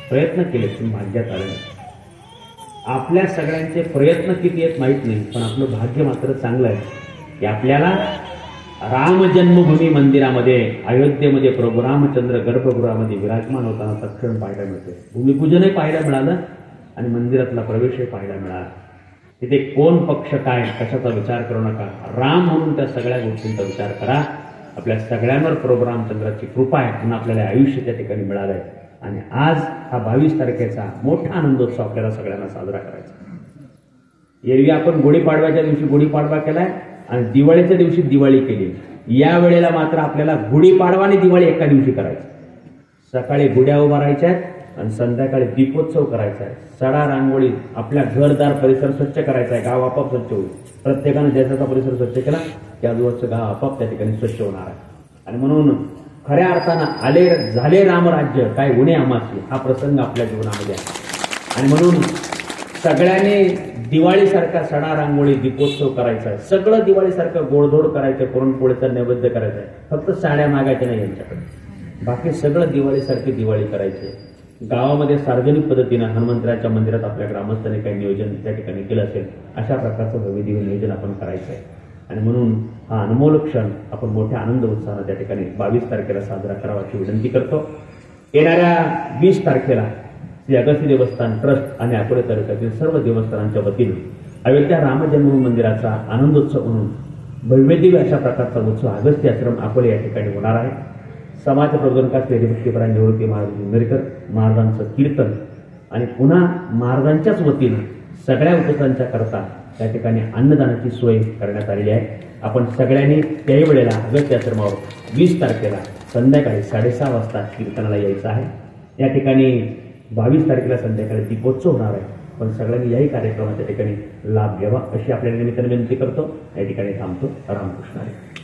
प्रयत्न केले पण भाग्यात आले नाही. आपल्या सगळ्यांचे प्रयत्न किती आहेत माहीत नाही, पण आपलं भाग्य मात्र चांगलं आहे की आपल्याला राम जन्मभूमी मंदिरामध्ये अयोध्येमध्ये प्रभू रामचंद्र गर्भगृहामध्ये विराजमान होताना तत्क्षण पाहायला मिळते. भूमिपूजनही पाहायला मिळालं आणि मंदिरातला प्रवेशही पाहायला मिळाला. तिथे कोण पक्ष काय कशाचा विचार करू नका, राम म्हणून त्या सगळ्या गोष्टींचा विचार करा. आपल्या सगळ्यांवर प्रभू रामचंद्राची कृपा आहे म्हणून आपल्याला आयुष्य त्या ठिकाणी मिळालं आहे. आणि आज हा 22 तारखेचा मोठा आनंदोत्सव आपल्याला सगळ्यांना साजरा करायचा. एरवी आपण गुढीपाडव्याच्या दिवशी गुढीपाडवा केलाय आणि दिवाळीच्या दिवशी दिवाळी केली. या वेळेला मात्र आपल्याला गुढीपाडवा आणि दिवाळी एका दिवशी करायची. सकाळी गुढ्या उभारायच्या आहेत आणि संध्याकाळी दीपोत्सव करायचा आहे. सडा रांगोळी, आपल्या घरदार परिसर स्वच्छ करायचा आहे. गाव आपोआप स्वच्छ होईल. प्रत्येकानं ज्याचा परिसर स्वच्छ केला की आजूबाजूचं गाव आपोआप त्या ठिकाणी स्वच्छ होणार आहे. आणि म्हणून खऱ्या अर्थानं झाले रामराज्य काय उणे आमाची हा प्रसंग आपल्या जीवनामध्ये आहे. आणि म्हणून सगळ्यांनी दिवाळीसारखा सडा रांगोळी दीपोत्सव करायचा आहे. सगळं दिवाळीसारखं गोडधोड करायचं, पुरणपोळीचा नैवेद्य करायचा आहे. फक्त साड्या मागायच्या नाही यांच्याकडे, बाकी सगळं दिवाळीसारखी दिवाळी करायची. गावामध्ये सार्वजनिक पद्धतीनं हनुमंतराच्या मंदिरात आपल्या ग्रामस्थांनी काही नियोजन त्या ठिकाणी केलं असेल, अशा प्रकारचं भव्यदिव्य नियोजन आपण करायचं आहे. आणि म्हणून हा अनमोल क्षण आपण मोठ्या आनंद उत्साहानं त्या ठिकाणी 22 तारखेला साजरा करावा अशी विनंती करतो. येणाऱ्या 20 तारखेला श्री अगस्ती देवस्थान ट्रस्ट आणि अकोले तालुक्यातील सर्व देवस्थानांच्या वतीने अयोध्या राम जन्मभूमी मंदिराचा आनंदोत्सव म्हणून भव्यदिव्य अशा प्रकारचा उत्सव अगस्ती आश्रम अकोले या ठिकाणी होणार आहे. समाज प्रबोधनकार श्री हरिभक्तीपरायण निवृत्ती महाराज जुन्नरकर महाराजांचं कीर्तन आणि पुन्हा महाराजांच्याच वतीनं सगळ्या उपचारांच्या करता त्या ठिकाणी अन्नदानाची सोय करण्यात आलेली आहे. आपण सगळ्यांनी त्याही वेळेला अगस्ती आश्रमावर 20 तारखेला संध्याकाळी 6:30 वाजता कीर्तनाला यायचं आहे. या ठिकाणी 22 तारखेला संध्याकाळी दीपोत्सव होणार आहे. पण सगळ्यांनी याही कार्यक्रमाच्या ठिकाणी लाभ घ्यावा अशी आपल्या निमित्ताने विनंती करतो. या ठिकाणी थांबतो. रामकृष्ण हरी.